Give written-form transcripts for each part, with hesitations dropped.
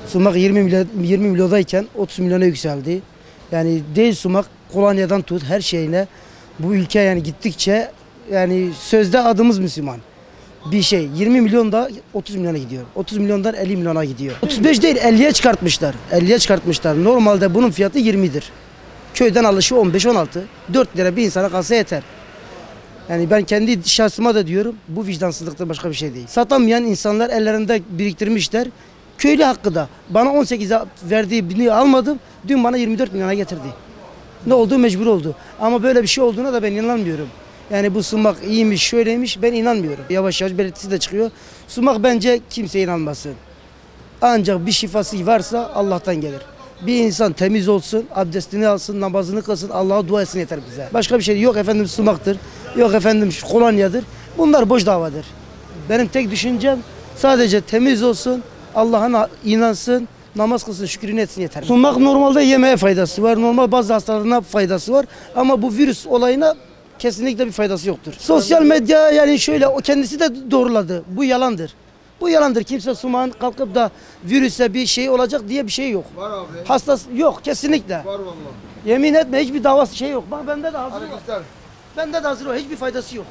Sumak 20 milyondayken 30 milyona yükseldi. Yani değil sumak, kolonyadan tut her şeyine bu ülke yani gittikçe yani sözde adımız Müslüman. Bir şey 20 milyon da 30 milyona gidiyor. 30 milyondan 50 milyona gidiyor. 35 değil 50'ye çıkartmışlar. 50'ye çıkartmışlar. Normalde bunun fiyatı 20'dir. Köyden alışı 15-16. 4 lira bir insana kalsa yeter. Yani ben kendi şahsıma da diyorum bu vicdansızlıktan başka bir şey değil. Satamayan insanlar ellerinde biriktirmişler. Köylü hakkı da bana 18'e verdiği birini almadım. Dün bana 24 milyona getirdi. Ne oldu? Mecbur oldu. Ama böyle bir şey olduğuna da ben inanmıyorum. Yani bu sumak iyiymiş, şöyleymiş ben inanmıyorum. Yavaş yavaş belirtisi de çıkıyor. Sumak bence kimse inanmasın. Ancak bir şifası varsa Allah'tan gelir. Bir insan temiz olsun, abdestini alsın, namazını kılsın, Allah'a dua etsin yeter bize. Başka bir şey yok efendim sumaktır, yok efendim kolonyadır. Bunlar boş davadır. Benim tek düşüncem sadece temiz olsun, Allah'a inansın, namaz kılsın, şükrünü etsin yeter. Sumak normalde yemeğe faydası var, normal bazı hastalarına faydası var. Ama bu virüs olayına kesinlikle bir faydası yoktur. Sosyal medya yani şöyle o kendisi de doğruladı. Bu yalandır. Bu yalandır. Kimse sumağın kalkıp da virüse bir şey olacak diye bir şey yok. Var abi. Hastası yok kesinlikle. Var vallahi. Yemin etme hiçbir davası şey yok. Bak bende de hazır var. Bende de hazır var. Hiçbir faydası yok.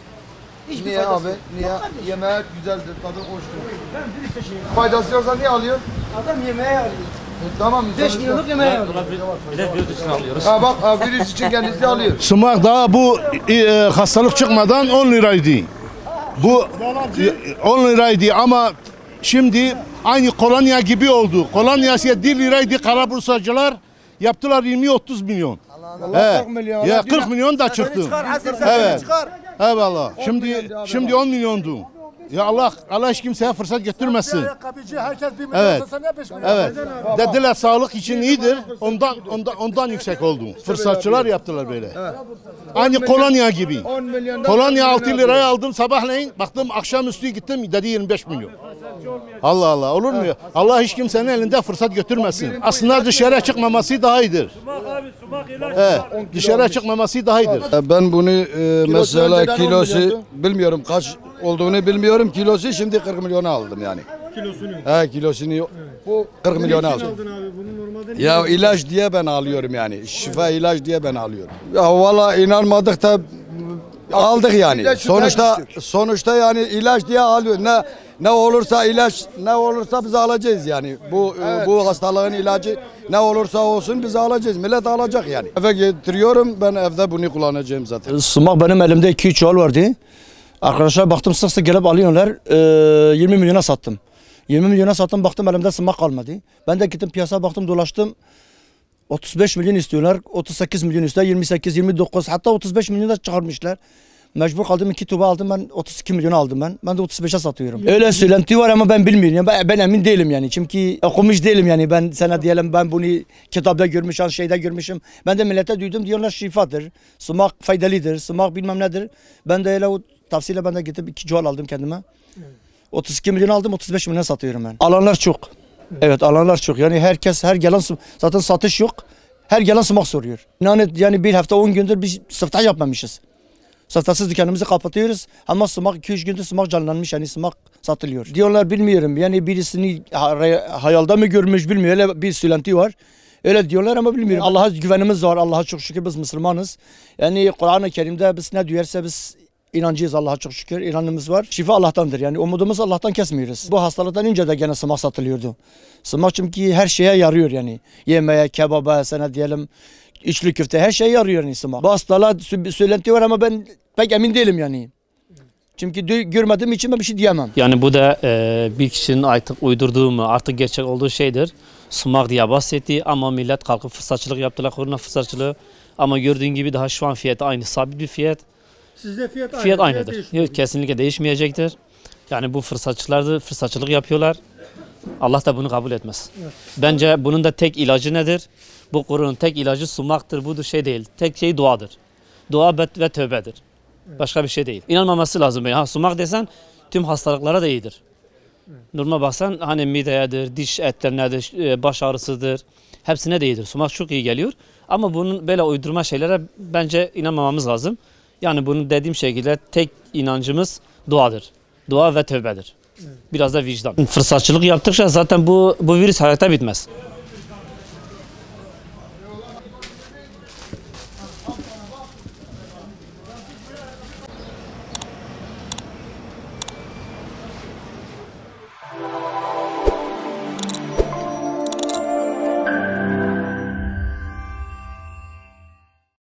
Hiçbir niye faydası abi? yok. Niye? Yok yemeğe güzeldir, tadı hoştur. Ben virüse şey yok. Faydası yoksa niye alıyor? Adam yemeğe alıyor. Tamam. 5 milyonluk yemeğe alıyor. Bir de virüs için alıyoruz. Ha bak virüs için kendisi alıyor. Sumak daha bu hastalık çıkmadan 10 liraydı. Bu 10 liraydı ama şimdi aynı kolonya gibi oldu. Kolonyası 1 liraydı Karabursacılar yaptılar 20-30 milyon. Ya 40 milyon da çıktı. Evet. Eyvallah. Şimdi 10 milyondu. Ya Allah hiç kimseye fırsat getirmesin. Evet. Evet. Dediler sağlık için iyidir. Ondan yüksek oldu. Fırsatçılar yaptılar böyle. Aynı kolonya gibi. Kolonya 6 liraya aldım sabahleyin. Baktım akşamüstü gittim dedi 25 milyon. Allah Allah olur mu ya? Allah hiç kimsenin elinde fırsat götürmesin. Aslında dışarı çıkmaması daha iyidir. Evet, dışarı çıkmaması daha iyidir. Ben bunu mesela kilosu bilmiyorum kaç olduğunu bilmiyorum. Kilosu şimdi 40 milyona aldım yani. Kilosunu? He kilosunu evet. Bu 40 milyona aldım. Ya ilaç diye ben alıyorum yani. Şifa ilaç diye ben alıyorum. Ya valla inanmadık da aldık yani. Sonuçta yani ilaç diye alıyor. Ne olursa ilaç ne olursa biz alacağız yani. Bu hastalığın ilacı ne olursa olsun biz alacağız. Millet alacak yani. Eve getiriyorum ben evde bunu kullanacağım zaten. Sumak benim elimde 2-3 çuval vardı. Arkadaşlar baktım sık sık gelip alıyorlar. 20 milyona sattım. 20 milyona sattım baktım elimde sumak kalmadı. Ben de gittim piyasaya baktım dolaştım. 35 milyon istiyorlar. 38 milyon istiyorlar. 28, 29 hatta 35 milyon da çıkarmışlar. Mecbur kaldım 2 tuba aldım ben 32 milyon aldım ben. Ben de 35'e satıyorum. Öyle söylenti var ama ben bilmiyorum. Ben emin değilim yani. Çünkü okumuş değilim yani. Ben sana diyelim ben bunu kitapta görmüşüm, şeyde görmüşüm. Ben de millete duydum diyorlar şifadır. Sumak faydalıdır. Sumak bilmem nedir. Ben de öyle o tavsiyeyle ben de gidip 2 çuval aldım kendime. 32 milyon aldım 35 milyon satıyorum ben. Alanlar çok. Evet alanlar çok. Yani herkes her gelen zaten satış yok. Her gelen sumak soruyor. Yani bir hafta 10 gündür biz sıftah yapmamışız. Sıftasız dükkanımızı kapatıyoruz ama sumak 2-3 gündür sumak canlanmış yani sumak satılıyor. Diyorlar bilmiyorum yani birisini hayalde mi görmüş bilmiyor öyle bir söylenti var. Öyle diyorlar ama bilmiyorum. Allah'a güvenimiz var. Allah'a çok şükür biz Müslümanız. Yani Kur'an-ı Kerim'de biz ne duyarsa biz inancıyız Allah'a çok şükür. İnanımız var. Şifa Allah'tandır yani umudumuz Allah'tan kesmiyoruz. Bu hastalıktan önce de gene sumak satılıyordu. Sumak çünkü her şeye yarıyor yani. Yemeğe, kebaba, sana diyelim içli köfte her şeye yarıyor yani sumak. Bu hastalığa söylenti var ama ben pek emin değilim yani. Çünkü görmediğim için ben bir şey diyemem. Yani bu da bir kişinin artık uydurduğu mu artık gerçek olduğu şeydir. Sumak diye bahsetti ama millet kalkıp fırsatçılık yaptılar. Korona fırsatçılığı. Ama gördüğün gibi daha şu an fiyatı aynı sabit bir fiyat. Sizde fiyat aynıdır. Yok, kesinlikle değişmeyecektir. Yani bu fırsatçılar da fırsatçılık yapıyorlar. Allah da bunu kabul etmez. Bence bunun da tek ilacı nedir? Bu Kur'an'ın tek ilacı sumaktır. Bu da şey değil. Tek şey duadır. Dua ve tövbedir. Başka bir şey değil. İnanmaması lazım. Ha, sumak desen tüm hastalıklara da iyidir. Normal baksan hani mideyedir, diş etlerine baş ağrısıdır. Hepsine de iyidir. Sumak çok iyi geliyor. Ama bunun böyle uydurma şeylere bence inanmamamız lazım. Yani bunu dediğim şekilde tek inancımız duadır. Dua ve tövbedir. Biraz da vicdan. Fırsatçılık yaptıkça zaten bu virüs hayata bitmez.